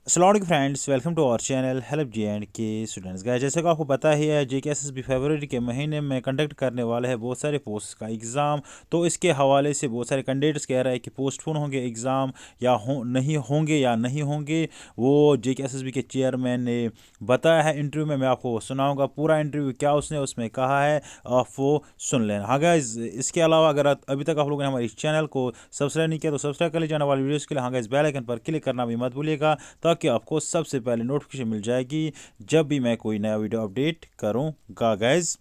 अस्सलाम वालेकुम friends, welcome to our channel help JNK students. Guys, जैसे कि आपको पता ही है, JKSSB फरवरी के महीने में कंडक्ट करने वाला है बहुत सारे पोस्ट का एग्ज़ाम। तो इसके हवाले से बहुत सारे कैंडिडेट्स कह रहे हैं कि पोस्टपोन होंगे एग्ज़ाम या नहीं होंगे या नहीं होंगे। वो JKSSB के चेयरमैन ने बताया है इंटरव्यू में। मैं आपको सुनाऊँगा पूरा इंटरव्यू, क्या उसने उसमें कहा है, आप वो सुन लेना। हाँ गाइस, इसके अलावा अगर अभी तक आप लोगों ने हमारे इस चैनल को सब्सक्राइब नहीं किया तो सब्सक्राइब कर लीजिए आने वाली वीडियोज़ के लिए। हाँ गाइस, बेल आइकन पर क्लिक करना भी मत भूलिएगा ताकि आपको सबसे पहले नोटिफिकेशन मिल जाएगी जब भी मैं कोई नया वीडियो अपडेट करूँगा। गाइज,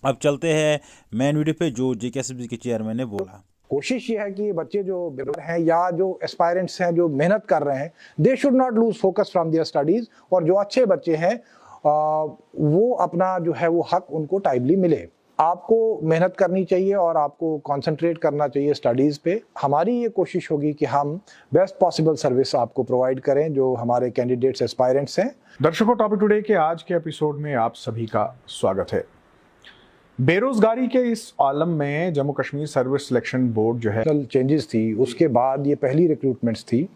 अब चलते हैं मेन वीडियो पे जो JKSSB के चेयरमैन ने बोला। कोशिश ये है कि ये बच्चे जो बेरोजगार हैं या जो एस्पायरेंट्स हैं जो मेहनत कर रहे हैं, they should not lose focus from their studies. और जो अच्छे बच्चे हैं वो अपना जो है वो हक उनको टाइमली मिले। आपको मेहनत करनी चाहिए और आपको कंसंट्रेट करना चाहिए स्टडीज़ पे। हमारी ये कोशिश होगी कि हम बेस्ट पॉसिबल सर्विस आपको प्रोवाइड करें जो हमारे कैंडिडेट्स एस्पायरेंट्स हैं। दर्शकों, टॉपिक टुडे के आज के एपिसोड में आप सभी का स्वागत है। बेरोजगारी के इस आलम में Jammu Kashmir service selection board जो है चेंजेस थी, उसके बाद ये पहली रिक्रूटमेंट्स थी,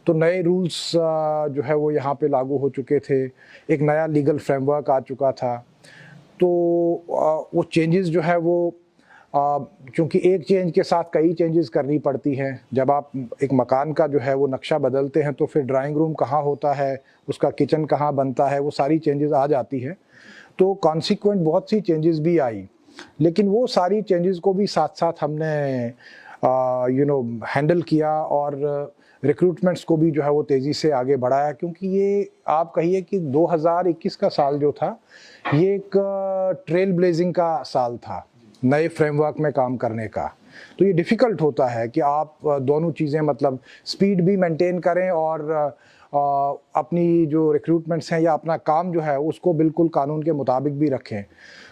तो नए रूल्स जो है वो यहाँ पे लागू हो चुके थे। एक नया लीगल फ्रेमवर्क आ चुका था। तो वो चेंजेस जो है वो क्योंकि एक चेंज के साथ कई चेंजेस करनी पड़ती हैं। जब आप एक मकान का जो है वो नक्शा बदलते हैं तो फिर ड्राइंग रूम कहाँ होता है, उसका किचन कहाँ बनता है, वो सारी चेंजेस आ जाती है। तो कॉन्सिक्वेंट बहुत सी चेंजेस भी आई, लेकिन वो सारी चेंजेस को भी साथ साथ हमने हैंडल किया और रिक्रूटमेंट्स को भी जो है वो तेज़ी से आगे बढ़ाया। क्योंकि ये आप कहिए कि 2021 का साल जो था ये एक ट्रेल ब्लेजिंग का साल था नए फ्रेमवर्क में काम करने का। तो ये डिफ़िकल्ट होता है कि आप दोनों चीज़ें मतलब स्पीड भी मेंटेन करें और अपनी जो रिक्रूटमेंट्स हैं या अपना काम जो है उसको बिल्कुल कानून के मुताबिक भी रखें।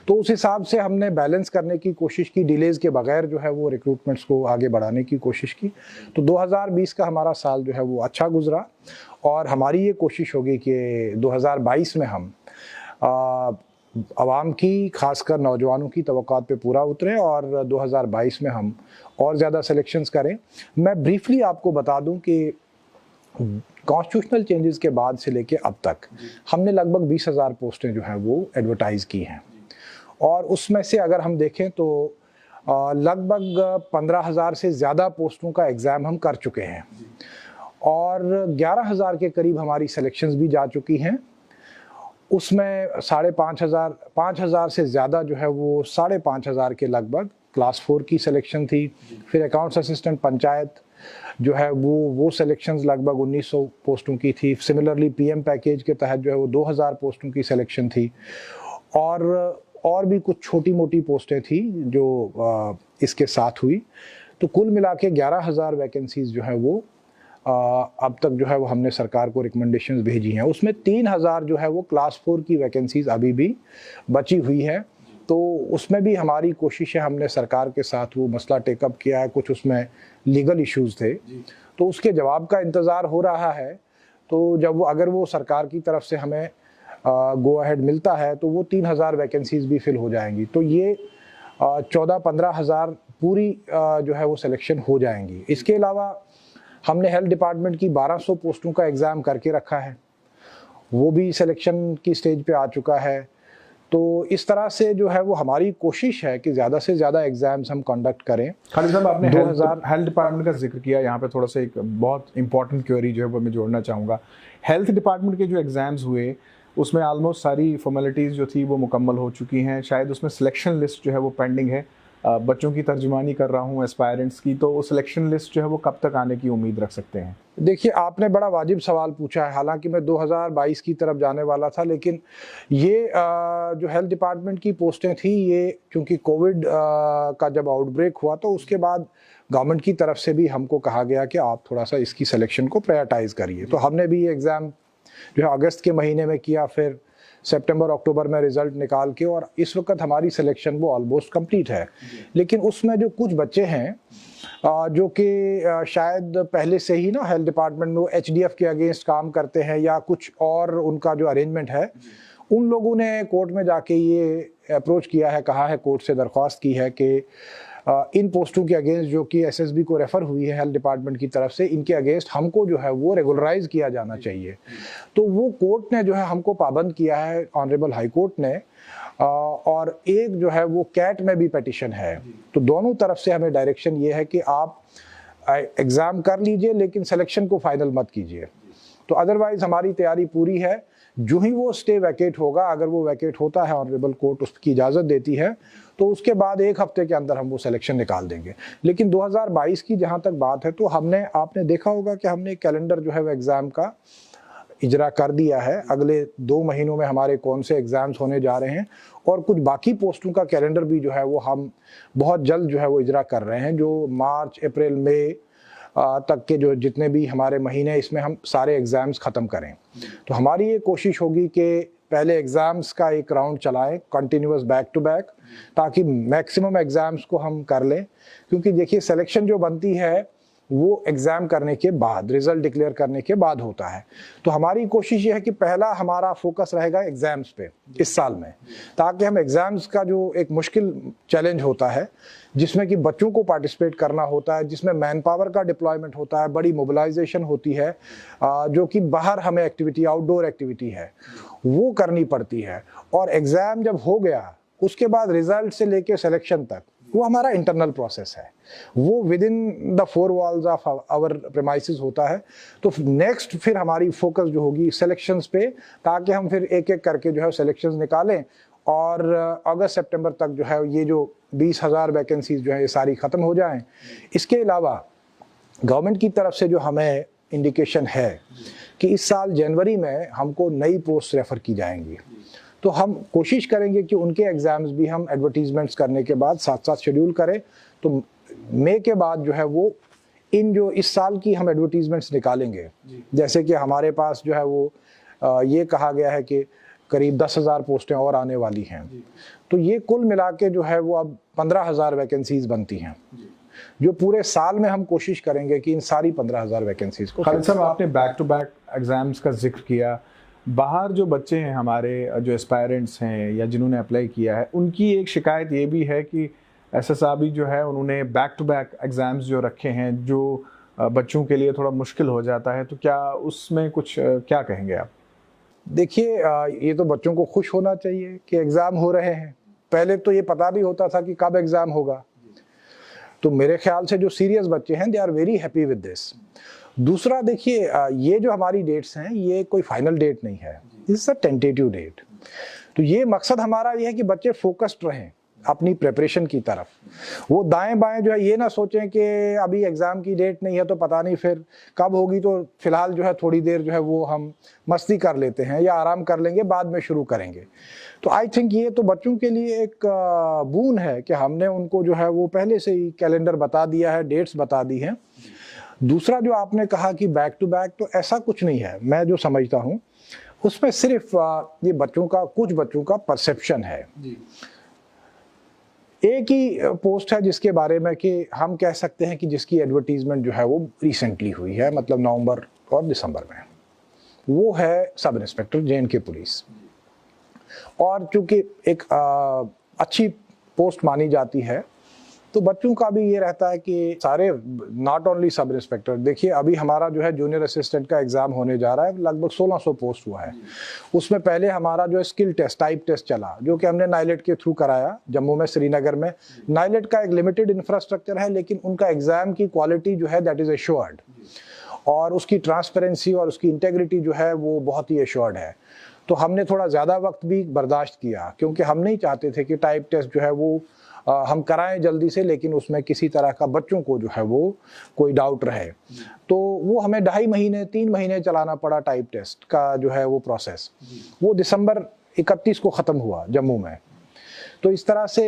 तो उस हिसाब से हमने बैलेंस करने की कोशिश की, डिलेज़ के बगैर जो है वो रिक्रूटमेंट्स को आगे बढ़ाने की कोशिश की। तो 2020 का हमारा साल जो है वो अच्छा गुजरा और हमारी ये कोशिश होगी कि 2022 में हम आवाम की, खासकर नौजवानों की तवक्कात पे पूरा उतरें और 2022 में हम और ज़्यादा सिलेक्शंस करें। मैं ब्रीफली आपको बता दूं कि कॉन्स्टिट्यूशनल चेंजेस के बाद से लेके अब तक हमने लगभग 20,000 पोस्टें जो हैं वो एडवर्टाइज़ की हैं। और उसमें से अगर हम देखें तो लगभग 15,000 से ज़्यादा पोस्टों का एग्ज़ाम हम कर चुके हैं और 11,000 के करीब हमारी सिलेक्शंस भी जा चुकी हैं। उसमें 5,500 से ज़्यादा जो है वो 5,500 के लगभग क्लास 4 की सिलेक्शन थी। फिर अकाउंट्स असिस्टेंट पंचायत जो है वो सिलेक्शंस लगभग 1,900 पोस्टों की थी। सिमिलरली PM पैकेज के तहत जो है वो 2,000 पोस्टों की सिलेक्शन थी और भी कुछ छोटी मोटी पोस्टें थी जो इसके साथ हुई। तो कुल मिला के 11,000 वैकेंसीज जो है वो अब तक जो है वो हमने सरकार को रिकमेंडेशंस भेजी हैं। उसमें 3,000 जो है वो क्लास 4 की वैकेंसीज अभी भी बची हुई है। तो उसमें भी हमारी कोशिश है, हमने सरकार के साथ वो मसला टेकअप किया है। कुछ उसमें लीगल इश्यूज थे तो उसके जवाब का इंतज़ार हो रहा है। तो जब अगर वो सरकार की तरफ से हमें गो अहेड मिलता है तो वो 3,000 वैकेंसीज भी फिल हो जाएंगी। तो ये 14-15 हज़ार पूरी जो है वो सिलेक्शन हो जाएंगी। इसके अलावा हमने हेल्थ डिपार्टमेंट की 1,200 पोस्टों का एग्ज़ाम करके रखा है, वो भी सिलेक्शन की स्टेज पे आ चुका है। तो इस तरह से जो है वो हमारी कोशिश है कि ज़्यादा से ज़्यादा एग्जाम्स हम कंडक्ट करें। खालिद साहब, आपने हेल्थ डिपार्टमेंट का जिक्र किया। यहाँ पे थोड़ा सा एक बहुत इंपॉर्टेंट क्वेरी जो है वो मैं जोड़ना चाहूँगा। हेल्थ डिपार्टमेंट के जो एग्ज़ाम्स हुए उसमें ऑलमोस्ट सारी फॉर्मेलिटीज़ जो थी वो मुकम्मल हो चुकी हैं। शायद उसमें सिलेक्शन लिस्ट जो है वो पेंडिंग है। बच्चों की तर्जुमानी कर रहा हूँ एस्पायरेंट्स की, तो वो सिलेक्शन लिस्ट जो है वो कब तक आने की उम्मीद रख सकते हैं? देखिए, आपने बड़ा वाजिब सवाल पूछा है। हालांकि मैं 2022 की तरफ जाने वाला था, लेकिन ये जो हेल्थ डिपार्टमेंट की पोस्टें थी ये क्योंकि कोविड का जब आउटब्रेक हुआ तो उसके बाद गवर्नमेंट की तरफ से भी हमको कहा गया कि आप थोड़ा सा इसकी सिलेक्शन को प्रायोरिटाइज़ करिए। तो हमने भी ये एग्ज़ाम जो है अगस्त के महीने में किया, फिर सितंबर अक्टूबर में रिज़ल्ट निकाल के, और इस वक्त हमारी सिलेक्शन वो ऑलमोस्ट कंप्लीट है। लेकिन उसमें जो कुछ बच्चे हैं जो कि शायद पहले से ही ना हेल्थ डिपार्टमेंट में वो HDF के अगेंस्ट काम करते हैं या कुछ और उनका जो अरेंजमेंट है, उन लोगों ने कोर्ट में जाके ये अप्रोच किया है, कहा है, कोर्ट से दरख्वास्त की है कि इन पोस्टों के अगेंस्ट जो कि एसएसबी को रेफर हुई है हेल्थ डिपार्टमेंट की तरफ से, इनके अगेंस्ट हमको जो है वो रेगुलराइज किया जाना चाहिए। तो वो कोर्ट ने जो है हमको पाबंद किया है, ऑनरेबल हाई कोर्ट ने, और एक जो है वो कैट में भी पिटीशन है। तो दोनों तरफ से हमें डायरेक्शन ये है कि आप एग्ज़ाम कर लीजिए लेकिन सिलेक्शन को फाइनल मत कीजिए। तो अदरवाइज हमारी तैयारी पूरी है, जो ही वो स्टे वैकेट होगा, अगर वो वैकेट होता है, ऑनरेबल कोर्ट उसकी इजाज़त देती है, तो उसके बाद 1 हफ्ते के अंदर हम वो सिलेक्शन निकाल देंगे। लेकिन 2022 की जहाँ तक बात है, तो आपने देखा होगा कि हमने कैलेंडर जो है वो एग्ज़ाम का इजरा कर दिया है। अगले 2 महीनों में हमारे कौन से एग्ज़ाम्स होने जा रहे हैं, और कुछ बाकी पोस्टों का कैलेंडर भी जो है वो हम बहुत जल्द जो है वो इजरा कर रहे हैं। जो मार्च, अप्रैल, मई तक के जो जितने भी हमारे महीने, इसमें हम सारे एग्ज़ाम्स ख़त्म करें। तो हमारी ये कोशिश होगी कि पहले एग्ज़ाम्स का एक राउंड चलाएं कंटिन्यूअस बैक टू बैक, ताकि मैक्सिमम एग्ज़ाम्स को हम कर लें। क्योंकि देखिए सिलेक्शन जो बनती है वो एग्ज़ाम करने के बाद, रिज़ल्ट डिक्लेयर करने के बाद होता है। तो हमारी कोशिश ये है कि पहला हमारा फोकस रहेगा एग्ज़ाम्स पे इस साल में, ताकि हम एग्ज़ाम्स का जो एक मुश्किल चैलेंज होता है, जिसमें कि बच्चों को पार्टिसिपेट करना होता है, जिसमें मैन पावर का डिप्लॉयमेंट होता है, बड़ी मोबिलाइजेशन होती है, जो कि बाहर हमें एक्टिविटी, आउटडोर एक्टिविटी है, वो करनी पड़ती है। और एग्ज़ाम जब हो गया, उसके बाद रिज़ल्ट से लेके सिलेक्शन तक वो हमारा इंटरनल प्रोसेस है, वो within the 4 walls of our premises होता है। तो नेक्स्ट फिर हमारी फोकस जो होगी सिलेक्शंस पे, ताकि हम फिर एक एक करके जो है सिलेक्शंस निकालें, और अगस्त सितंबर तक जो है ये जो 20,000 वैकेंसीज जो है ये सारी ख़त्म हो जाएं। इसके अलावा गवर्नमेंट की तरफ से जो हमें इंडिकेशन है कि इस साल जनवरी में हमको नई पोस्ट रेफ़र की जाएंगी, तो हम कोशिश करेंगे कि उनके एग्ज़ाम्स भी हम एडवर्टीजमेंट्स करने के बाद साथ साथ शेड्यूल करें। तो मई के बाद जो है वो जो इस साल की हम एडवर्टीजमेंट्स निकालेंगे, जैसे कि हमारे पास जो है वो ये कहा गया है कि करीब 10,000 पोस्टें और आने वाली हैं। तो ये कुल मिला के जो है वो अब 15,000 वैकेंसीज बनती हैं, जो पूरे साल में हम कोशिश करेंगे कि इन सारी 15,000 वैकेंसीज को। खालिद साहब, आपने बैक टू बैक एग्ज़ाम्स का जिक्र किया। बाहर जो बच्चे हैं हमारे, जो एस्पायरेंट्स हैं या जिन्होंने अप्लाई किया है, उनकी एक शिकायत ये भी है कि एसएसआरबी जो है उन्होंने बैक टू बैक एग्ज़ाम्स जो रखे हैं, जो बच्चों के लिए थोड़ा मुश्किल हो जाता है। तो क्या उसमें कुछ क्या कहेंगे आप? देखिए, ये तो बच्चों को खुश होना चाहिए कि एग्ज़ाम हो रहे हैं। पहले तो ये पता नहीं होता था कि कब एग्ज़ाम होगा। तो मेरे ख्याल से जो सीरियस बच्चे हैं, they are very happy with this. दूसरा देखिए, ये जो हमारी डेट्स हैं, ये कोई फाइनल डेट नहीं है, this is a tentative date. तो ये मकसद हमारा ये है कि बच्चे फोकस्ड रहें अपनी प्रिपरेशन की तरफ। वो दाएं बाएं जो है ये ना सोचें कि अभी एग्ज़ाम की डेट नहीं है तो पता नहीं फिर कब होगी, तो फिलहाल जो है थोड़ी देर जो है वो हम मस्ती कर लेते हैं या आराम कर लेंगे, बाद में शुरू करेंगे। तो आई थिंक ये तो बच्चों के लिए एक बून है कि हमने उनको जो है वो पहले से ही कैलेंडर बता दिया है, डेट्स बता दी हैं। दूसरा जो आपने कहा कि बैक टू बैक, तो ऐसा कुछ नहीं है। मैं जो समझता हूँ उसमें सिर्फ ये कुछ बच्चों का परसेप्शन है। एक ही पोस्ट है जिसके बारे में कि हम कह सकते हैं कि जिसकी एडवर्टीजमेंट जो है वो रिसेंटली हुई है, मतलब नवंबर और दिसंबर में, वो है सब इंस्पेक्टर जे&के पुलिस। और चूंकि एक अच्छी पोस्ट मानी जाती है, तो बच्चों का भी ये रहता है कि सारे, नॉट ओनली सब इंस्पेक्टर, देखिए अभी हमारा जो है जूनियर असिस्टेंट का एग्ज़ाम होने जा रहा है, लगभग 1600 पोस्ट हुआ है। उसमें पहले हमारा जो है स्किल टेस्ट, टाइप टेस्ट चला, जो कि हमने नाइलेट के थ्रू कराया जम्मू में, श्रीनगर में। नाइलेट का एक लिमिटेड इंफ्रास्ट्रक्चर है, लेकिन उनका एग्ज़ाम की क्वालिटी जो है दैट इज़ एश्योर्ड, और उसकी ट्रांसपेरेंसी और उसकी इंटेग्रिटी जो है वो बहुत ही एश्योर्ड है। तो हमने थोड़ा ज़्यादा वक्त भी बर्दाश्त किया, क्योंकि हम नहीं चाहते थे कि टाइप टेस्ट जो है वो हम कराएं जल्दी से, लेकिन उसमें किसी तरह का बच्चों को जो है वो कोई डाउट रहे। तो वो हमें 2.5 महीने 3 महीने चलाना पड़ा टाइप टेस्ट का जो है वो प्रोसेस। वो दिसंबर 31 को ख़त्म हुआ जम्मू में। तो इस तरह से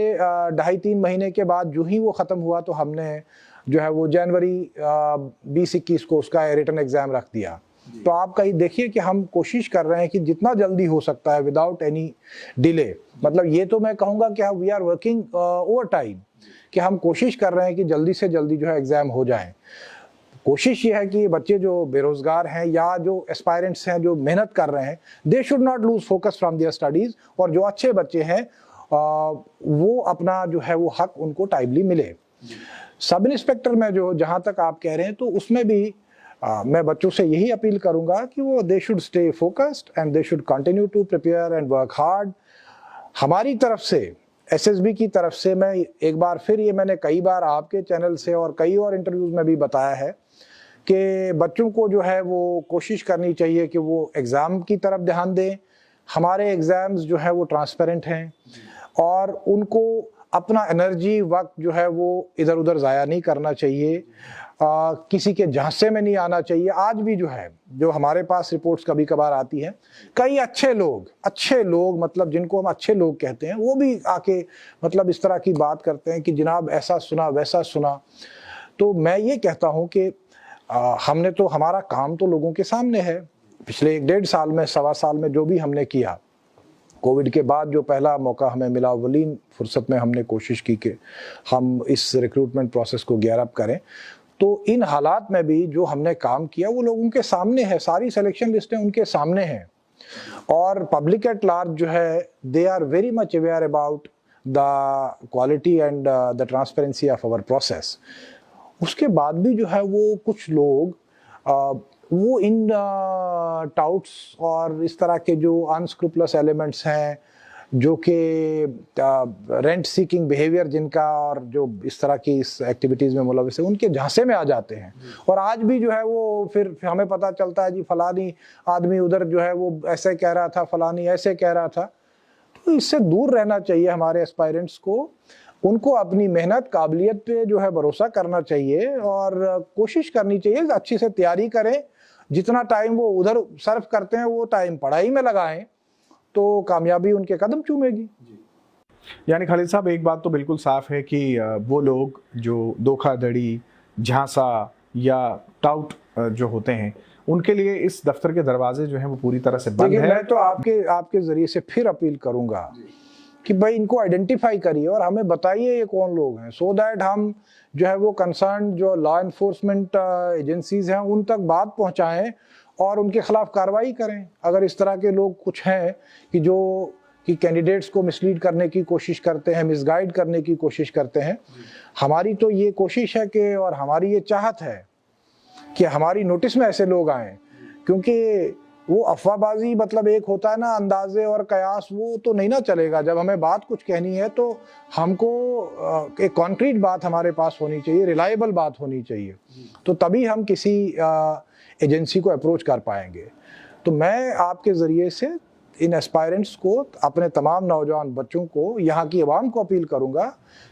2.5-3 महीने के बाद जो ही वो ख़त्म हुआ, तो हमने जो है वो जनवरी 20-21 को उसका रिटन एग्ज़ाम रख दिया। तो आप कहीं देखिए कि हम कोशिश कर रहे हैं कि जितना जल्दी हो सकता है विदाउट एनी डिले, मतलब ये तो मैं कहूँगा कि we are working overtime, कि हम कोशिश कर रहे हैं कि जल्दी से जल्दी जो है एग्ज़ाम हो जाए। कोशिश ये है कि बच्चे जो बेरोज़गार हैं या जो एस्पायरेंट्स हैं जो मेहनत कर रहे हैं, they should not lose focus from their studies, और जो अच्छे बच्चे हैं वो अपना जो है वो हक उनको टाइमली मिले। सब इंस्पेक्टर में जो जहाँ तक आप कह रहे हैं तो उसमें भी मैं बच्चों से यही अपील करूंगा कि वो they should stay focused and they should continue to prepare and work hard. हमारी तरफ से एसएसबी की तरफ से मैं एक बार फिर ये मैंने कई बार आपके चैनल से और कई और इंटरव्यूज में भी बताया है कि बच्चों को जो है वो कोशिश करनी चाहिए कि वो एग्ज़ाम की तरफ ध्यान दें। हमारे एग्ज़ाम्स जो है वो ट्रांसपेरेंट हैं और उनको अपना एनर्जी वक्त जो है वो इधर उधर ज़ाया नहीं करना चाहिए, किसी के झांसे में नहीं आना चाहिए। आज भी जो है जो हमारे पास रिपोर्ट्स कभी कभार आती है, कई अच्छे लोग मतलब जिनको हम अच्छे लोग कहते हैं वो भी आके मतलब इस तरह की बात करते हैं कि जनाब ऐसा सुना वैसा सुना। तो मैं ये कहता हूँ कि हमने तो हमारा काम तो लोगों के सामने है। पिछले 1-1.5 साल में, सवा साल में जो भी हमने किया, कोविड के बाद जो पहला मौका हमें मिला, वलीन फुर्सत में हमने कोशिश की कि हम इस रिक्रूटमेंट प्रोसेस को गियर अप करें। तो इन हालात में भी जो हमने काम किया वो लोगों के सामने है, सारी सिलेक्शन लिस्टें उनके सामने हैं और पब्लिक एट लार्ज जो है they are very much aware about the quality and the transparency of our process. उसके बाद भी जो है वो कुछ लोग वो इन टाउट्स और इस तरह के जो अनस्क्रूपलस एलिमेंट्स हैं, जो कि रेंट सीकिंग बिहेवियर जिनका और जो इस तरह की इस एक्टिविटीज़ में मुलविस है, उनके झांसे में आ जाते हैं। और आज भी जो है वो फिर हमें पता चलता है जी फलानी आदमी उधर जो है वो ऐसे कह रहा था, फलानी ऐसे कह रहा था। तो इससे दूर रहना चाहिए हमारे एस्पायरेंट्स को। उनको अपनी मेहनत काबिलियत पे जो है भरोसा करना चाहिए और कोशिश करनी चाहिए अच्छी से तैयारी करें। जितना टाइम वो उधर सर्व करते हैं वो टाइम पढ़ाई में लगाएं तो कामयाबी उनके कदम चूमेगी। यानी खालिद साहब, एक बात तो बिल्कुल साफ है कि वो लोग जो धोखाधड़ी, झांसा या टाउट जो होते हैं उनके लिए इस दफ्तर के दरवाजे जो हैं वो पूरी तरह से बंद है। मैं तो आपके जरिए से फिर अपील करूंगा कि भाई इनको आइडेंटिफाई करिए और हमें बताइए ये कौन लोग हैं, सो दैट हम जो है वो कंसर्न जो लॉ एनफोर्समेंट एजेंसीज हैं उन तक बात पहुंचाएं और उनके खिलाफ कार्रवाई करें। अगर इस तरह के लोग कुछ हैं कि कैंडिडेट्स को मिसलीड करने की कोशिश करते हैं, मिसगाइड करने की कोशिश करते हैं, हमारी तो ये कोशिश है कि और हमारी ये चाहत है कि हमारी नोटिस में ऐसे लोग आएँ, क्योंकि वो अफवाहबाजी मतलब एक होता है ना अंदाजे और कयास, वो तो नहीं ना चलेगा। जब हमें बात कुछ कहनी है तो हमको एक कॉन्क्रीट बात हमारे पास होनी चाहिए, रिलायबल बात होनी चाहिए, तो तभी हम किसी एजेंसी को अप्रोच कर पाएंगे। तो मैं आपके ज़रिए से इन एस्पायरेंट्स को, अपने तमाम नौजवान बच्चों को, यहाँ की आवाम को अपील करूँगा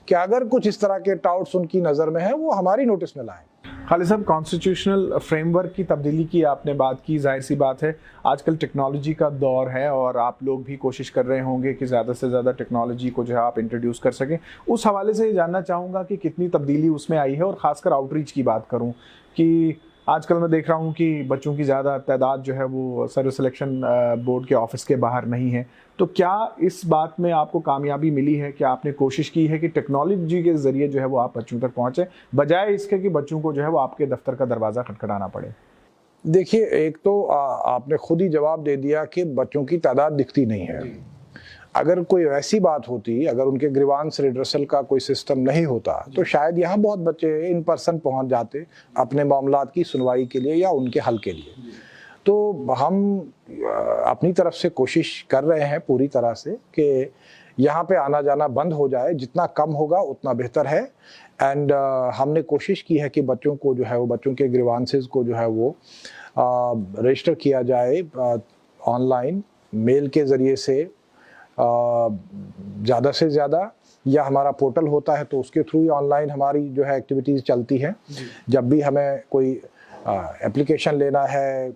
कि अगर कुछ इस तरह के टाउट्स उनकी नज़र में है वो हमारी नोटिस में लाएं। खालिद साहब, कॉन्स्टिट्यूशनल फ्रेमवर्क की तब्दीली की आपने बात की। जाहिर सी बात है आजकल टेक्नोलॉजी का दौर है और आप लोग भी कोशिश कर रहे होंगे कि ज़्यादा से ज़्यादा टेक्नोलॉजी को जो है आप इंट्रोड्यूस कर सकें। उस हवाले से ये जानना चाहूँगा कि कितनी तब्दीली उसमें आई है और ख़ासकर आउटरीच की बात करूँ कि आजकल मैं देख रहा हूँ कि बच्चों की ज़्यादा तादाद जो है वो सर्विस सिलेक्शन बोर्ड के ऑफिस के बाहर नहीं है। तो क्या इस बात में आपको कामयाबी मिली है कि आपने कोशिश की है कि टेक्नोलॉजी के ज़रिए जो है वो आप बच्चों तक पहुँचे, बजाय इसके कि बच्चों को जो है वो आपके दफ्तर का दरवाज़ा खटखटाना पड़े? देखिए, एक तो आपने खुद ही जवाब दे दिया कि बच्चों की तादाद दिखती नहीं है। अगर कोई ऐसी बात होती, अगर उनके ग्रीवांस रिड्रेसल का कोई सिस्टम नहीं होता तो शायद यहाँ बहुत बच्चे इन पर्सन पहुँच जाते अपने मामलात की सुनवाई के लिए या उनके हल के लिए। तो हम अपनी तरफ से कोशिश कर रहे हैं पूरी तरह से कि यहाँ पे आना जाना बंद हो जाए, जितना कम होगा उतना बेहतर है। एंड हमने कोशिश की है कि बच्चों को जो है वो, बच्चों के ग्रीवांसेस को जो है वो रजिस्टर किया जाए ऑनलाइन, मेल के ज़रिए से ज़्यादा से ज़्यादा, या हमारा पोर्टल होता है तो उसके थ्रू ही ऑनलाइन हमारी जो है एक्टिविटीज़ चलती हैं। जब भी हमें कोई एप्लीकेशन लेना है,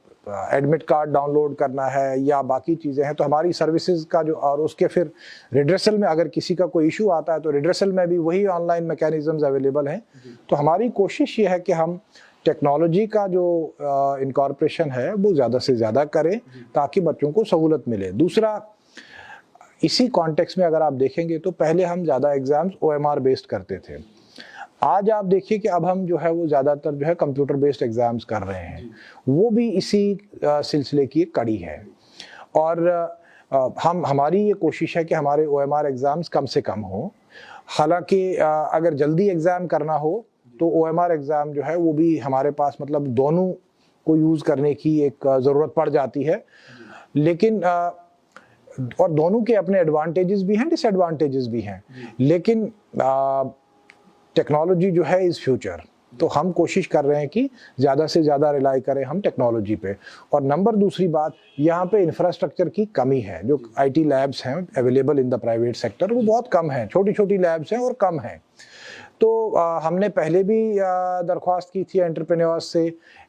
एडमिट कार्ड डाउनलोड करना है या बाकी चीज़ें हैं, तो हमारी सर्विसेज का जो, और उसके फिर रिड्रेसल में अगर किसी का कोई इशू आता है तो रिड्रेसल में भी वही ऑनलाइन मैकेनिज़म्स अवेलेबल हैं। तो हमारी कोशिश ये है कि हम टेक्नोलॉजी का जो इनकॉर्पोरेशन है वो ज़्यादा से ज़्यादा करें ताकि बच्चों को सहूलत मिले। दूसरा, इसी कॉन्टेक्स्ट में अगर आप देखेंगे तो पहले हम ज़्यादा एग्ज़ाम्स OMR बेस्ड करते थे। आज आप देखिए कि अब हम जो है वो ज़्यादातर जो है कंप्यूटर बेस्ड एग्ज़ाम्स कर रहे हैं, वो भी इसी सिलसिले की एक कड़ी है। और हमारी ये कोशिश है कि हमारे OMR एग्ज़ाम्स कम से कम हों हालांकि अगर जल्दी एग्ज़ाम करना हो तो OMR एग्ज़ाम जो है वो भी हमारे पास मतलब दोनों को यूज़ करने की एक ज़रूरत पड़ जाती है, लेकिन और दोनों के अपने एडवांटेजेस भी हैं, डिसएडवांटेजेस भी हैं, लेकिन टेक्नोलॉजी जो है इज़ फ्यूचर, तो हम कोशिश कर रहे हैं कि ज़्यादा से ज़्यादा रिलाई करें हम टेक्नोलॉजी पे। और नंबर दूसरी बात, यहाँ पे इंफ्रास्ट्रक्चर की कमी है। जो IT लैब्स हैं available in the private sector वो बहुत कम हैं, छोटी छोटी लैब्स हैं और कम हैं। तो हमने पहले भी दरख्वास्त की थी एंटरप्रेन्योर्स से,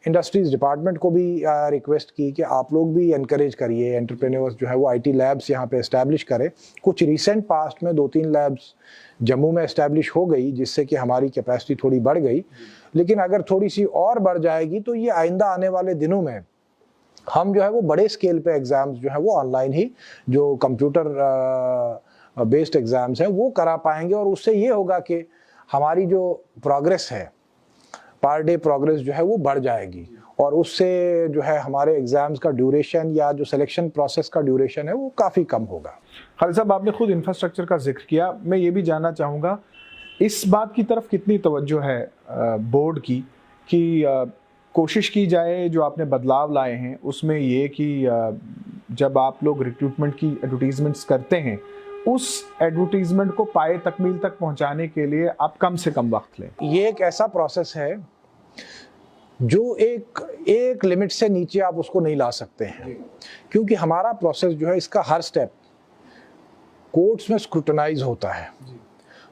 इंडस्ट्रीज़ डिपार्टमेंट को भी रिक्वेस्ट की कि आप लोग भी एनकरेज करिए एंटरप्रेन्योर्स जो है वो IT लैब्स यहाँ पे इस्टेब्लिश करें। कुछ रिसेंट पास्ट में 2-3 लैब्स जम्मू में इस्टेब्लिश हो गई, जिससे कि हमारी कैपेसिटी थोड़ी बढ़ गई, लेकिन अगर थोड़ी सी और बढ़ जाएगी तो ये आइंदा आने वाले दिनों में हम जो है वो बड़े स्केल पे एग्ज़ाम्स जो है वो ऑनलाइन ही, जो कंप्यूटर बेस्ड एग्ज़ाम्स हैं वो करा पाएंगे। और उससे ये होगा कि हमारी जो प्रोग्रेस है, पर डे प्रोग्रेस जो है वो बढ़ जाएगी, और उससे जो है हमारे एग्ज़ाम्स का ड्यूरेशन या जो सिलेक्शन प्रोसेस का ड्यूरेशन है वो काफ़ी कम होगा। खालिद साहब, आपने खुद इंफ्रास्ट्रक्चर का जिक्र किया, मैं ये भी जानना चाहूँगा इस बात की तरफ कितनी तवज्जो है बोर्ड की कि कोशिश की जाए जो आपने बदलाव लाए हैं उसमें ये कि जब आप लोग रिक्रूटमेंट की एडवर्टीजमेंट्स करते हैं उस एडवर्टीजमेंट को पाए तकमील तक पहुंचाने के लिए आप कम से कम वक्त लें। ये एक ऐसा प्रोसेस है जो एक लिमिट से नीचे आप उसको नहीं ला सकते हैं, क्योंकि हमारा प्रोसेस जो है इसका हर स्टेप कोर्ट्स में स्क्रूटनाइज होता है,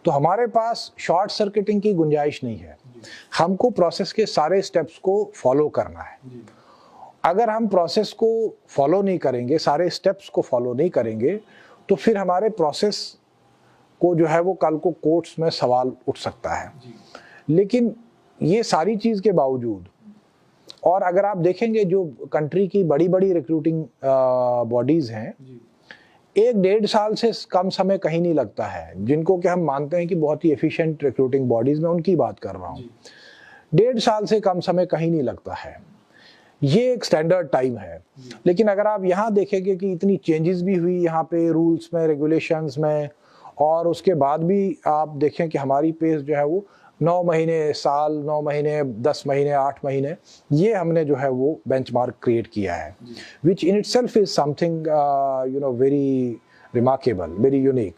तो हमारे पास शॉर्ट सर्किटिंग की गुंजाइश नहीं है। हमको प्रोसेस के सारे स्टेप्स को फॉलो करना है। अगर हम प्रोसेस को फॉलो नहीं करेंगे, सारे स्टेप्स को फॉलो नहीं करेंगे, तो फिर हमारे प्रोसेस को जो है वो कल को कोर्ट्स में सवाल उठ सकता है। लेकिन ये सारी चीज़ के बावजूद, और अगर आप देखेंगे जो कंट्री की बड़ी बड़ी रिक्रूटिंग बॉडीज़ हैं, 1-1.5 साल से कम समय कहीं नहीं लगता है, जिनको कि हम मानते हैं कि बहुत ही एफिशिएंट रिक्रूटिंग बॉडीज़, में उनकी बात कर रहा हूँ। 1.5 साल से कम समय कहीं नहीं लगता है, ये एक स्टैंडर्ड टाइम है। लेकिन अगर आप यहाँ देखेंगे कि इतनी चेंजेस भी हुई यहाँ पे रूल्स में, रेगुलेशंस में, और उसके बाद भी आप देखें कि हमारी पेस जो है वो 9 महीने, साल, 9 महीने, 10 महीने, 8 महीने, ये हमने जो है वो बेंचमार्क क्रिएट किया है, which in itself is something very remarkable, very unique.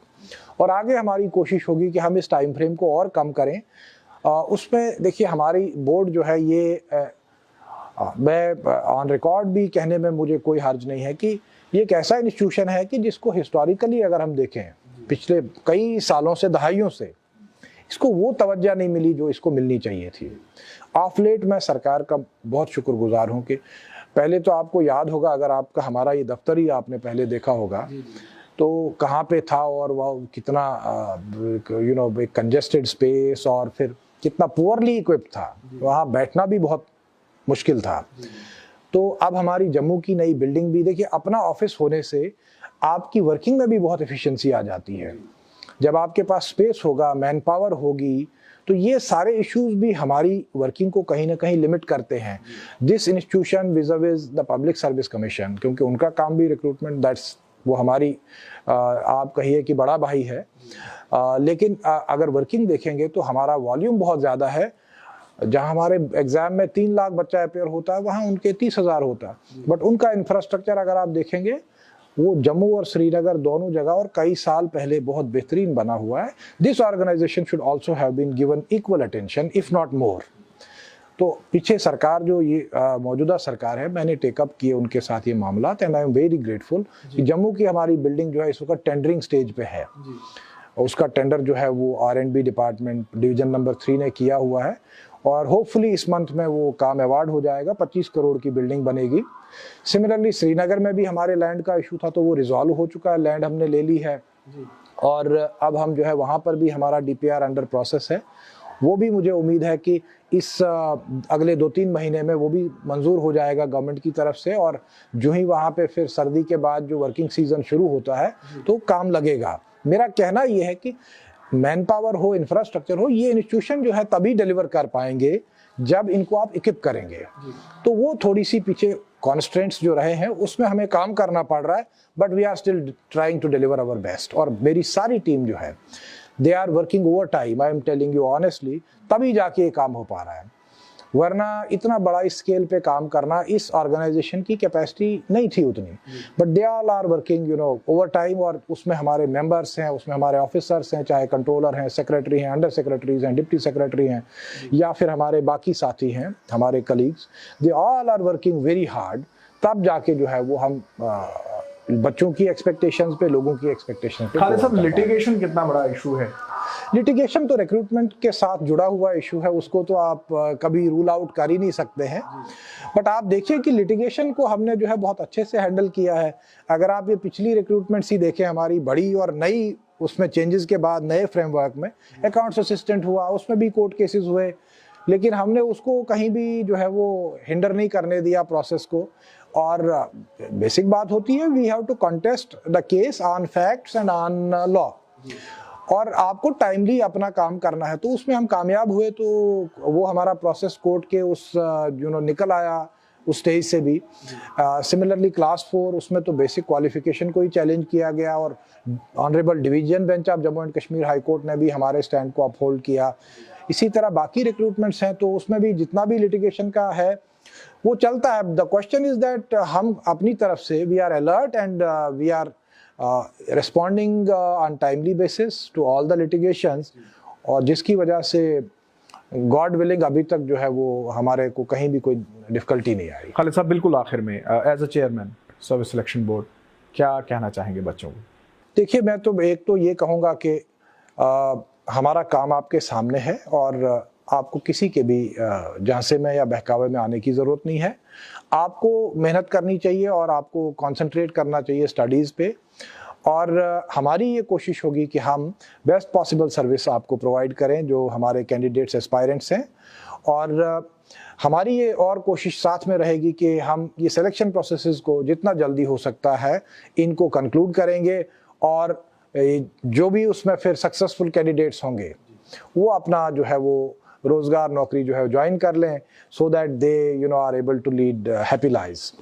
और आगे हमारी कोशिश होगी कि हम इस टाइम फ्रेम को और कम करें। उसमें देखिए हमारी बोर्ड जो है ये मैं ऑन रिकॉर्ड भी कहने में मुझे कोई हर्ज नहीं है कि ये एक ऐसा इंस्टीट्यूशन है कि जिसको हिस्टोरिकली अगर हम देखें पिछले कई सालों से, दहाइयों से, इसको वो तवज्जो नहीं मिली जो इसको मिलनी चाहिए थी। ऑफ लेट मैं सरकार का बहुत शुक्रगुजार हूँ कि पहले तो आपको याद होगा, अगर आपका हमारा ये दफ्तर ही आपने पहले देखा होगा तो कहाँ पे था, और वह कितना एक कंजेस्टेड स्पेस, और फिर कितना पुअरली इक्विप्ड था, वहाँ बैठना भी बहुत मुश्किल था। तो अब हमारी जम्मू की नई बिल्डिंग भी देखिए, अपना ऑफिस होने से आपकी वर्किंग में भी बहुत एफिशिएंसी आ जाती है। जब आपके पास स्पेस होगा, मैन पावर होगी, तो ये सारे इश्यूज भी हमारी वर्किंग को कहीं ना कहीं लिमिट करते हैं। This institution विज़ the public service commission, क्योंकि उनका काम भी रिक्रूटमेंट, दैट्स वो हमारी आप कहिए कि बड़ा भाई है, लेकिन अगर वर्किंग देखेंगे तो हमारा वॉल्यूम बहुत ज़्यादा है। जहाँ हमारे एग्ज़ाम में 3 लाख बच्चा अपेयर होता है, वहाँ उनके 30,000 होता है। बट उनका इंफ्रास्ट्रक्चर अगर आप देखेंगे वो जम्मू और श्रीनगर दोनों जगह और कई साल पहले बहुत बेहतरीन बना हुआ है। This organisation should also have been given equal attention if not more. तो पीछे सरकार जो ये मौजूदा सरकार है, मैंने टेकअप किए उनके साथ ये मामला, and I am very grateful कि जम्मू की हमारी बिल्डिंग जो है इस वक्त टेंडरिंग स्टेज पे है। उसका टेंडर जो है वो R&B डिपार्टमेंट डिवीजन नंबर 3 ने किया हुआ है, और होपफुली इस मंथ में वो काम अवार्ड हो जाएगा। 25 करोड़ की बिल्डिंग बनेगी। सिमिलरली श्रीनगर में भी हमारे लैंड का इशू था, तो वो रिजॉल्व हो चुका है, लैंड हमने ले ली है, और अब हम जो है वहाँ पर भी हमारा DPR अंडर प्रोसेस है। वो भी मुझे उम्मीद है कि इस अगले 2-3 महीने में वो भी मंजूर हो जाएगा गवर्नमेंट की तरफ से, और जो ही वहाँ पे फिर सर्दी के बाद जो वर्किंग सीजन शुरू होता है तो काम लगेगा। मेरा कहना ये है कि मैन पावर हो, इंफ्रास्ट्रक्चर हो, ये इंस्टीट्यूशन जो है तभी डिलीवर कर पाएंगे जब इनको आप इक्विप करेंगे। तो वो थोड़ी सी पीछे कॉन्स्ट्रेंट्स जो रहे हैं उसमें हमें काम करना पड़ रहा है, but we are still trying to deliver our best. और मेरी सारी टीम जो है they are working overtime, I am telling you honestly, तभी जाके ये काम हो पा रहा है। वरना इतना बड़ा स्केल पे काम करना इस ऑर्गेनाइजेशन की कैपेसिटी नहीं थी उतनी, but they all are working overtime. और उसमें हमारे मेंबर्स हैं, उसमें हमारे ऑफिसर्स हैं, चाहे कंट्रोलर हैं, सेक्रेटरी हैं, अंडर सेक्रेटरीज हैं, डिप्टी सेक्रेटरी हैं, या फिर हमारे बाकी साथी हैं, हमारे colleagues, they all are working very hard. तब जाके जो है वो हम बच्चों की एक्सपेक्टेशंस पे, लोगों की एक्सपेक्टेशंस पे। खालिद साहब, लिटिगेशन कितना बड़ा इशू है? लिटिगेशन तो रिक्रूटमेंट के साथ जुड़ा हुआ इशू है, उसको तो आप कभी रूल आउट कर ही नहीं सकते हैं। बट आप देखिए कि लिटिगेशन को हमने जो है बहुत अच्छे से हैंडल किया है। अगर आप ये पिछली रिक्रूटमेंट्स ही देखें हमारी, बड़ी और नई, उसमें चेंजेस के बाद नए फ्रेमवर्क में अकाउंट्स असिस्टेंट हुआ, उसमें भी कोर्ट केसेस हुए, लेकिन हमने उसको कहीं भी जो है वो हिंडर नहीं करने दिया प्रोसेस को। और बेसिक बात होती है, we have to contest the case on facts and on law, और आपको टाइमली अपना काम करना है। तो उसमें हम कामयाब हुए, तो वो हमारा प्रोसेस कोर्ट के उस निकल आया उस स्टेज से भी। सिमिलरली क्लास 4, उसमें तो बेसिक क्वालिफिकेशन को ही चैलेंज किया गया, और honourable division bench of Jammu and Kashmir high court ने भी हमारे स्टैंड को अपहोल्ड किया। इसी तरह बाकी रिक्रूटमेंट्स हैं, तो उसमें भी जितना भी लिटिगेशन का है वो चलता है। द क्वेश्चन इज दैट हम अपनी तरफ से we are alert and we are responding on timely basis to all the litigations, और जिसकी वजह से गॉड विलिंग अभी तक जो है वो हमारे को कहीं भी कोई डिफिकल्टी नहीं आई। खालिद साहब, बिल्कुल आखिर में as a chairman service selection board क्या कहना चाहेंगे बच्चों को? देखिए, मैं तो एक तो ये कहूँगा कि हमारा काम आपके सामने है, और आपको किसी के भी झांसे में या बहकावे में आने की ज़रूरत नहीं है। आपको मेहनत करनी चाहिए और आपको कंसंट्रेट करना चाहिए स्टडीज़ पे, और हमारी ये कोशिश होगी कि हम बेस्ट पॉसिबल सर्विस आपको प्रोवाइड करें जो हमारे कैंडिडेट्स एस्पायरेंट्स हैं। और हमारी ये और कोशिश साथ में रहेगी कि हम ये सिलेक्शन प्रोसेसेस को जितना जल्दी हो सकता है इनको कंक्लूड करेंगे, और जो भी उसमें फिर सक्सेसफुल कैंडिडेट्स होंगे वो अपना जो है वो रोजगार, नौकरी जो है ज्वाइन कर लें, so that they are able to lead happy lives.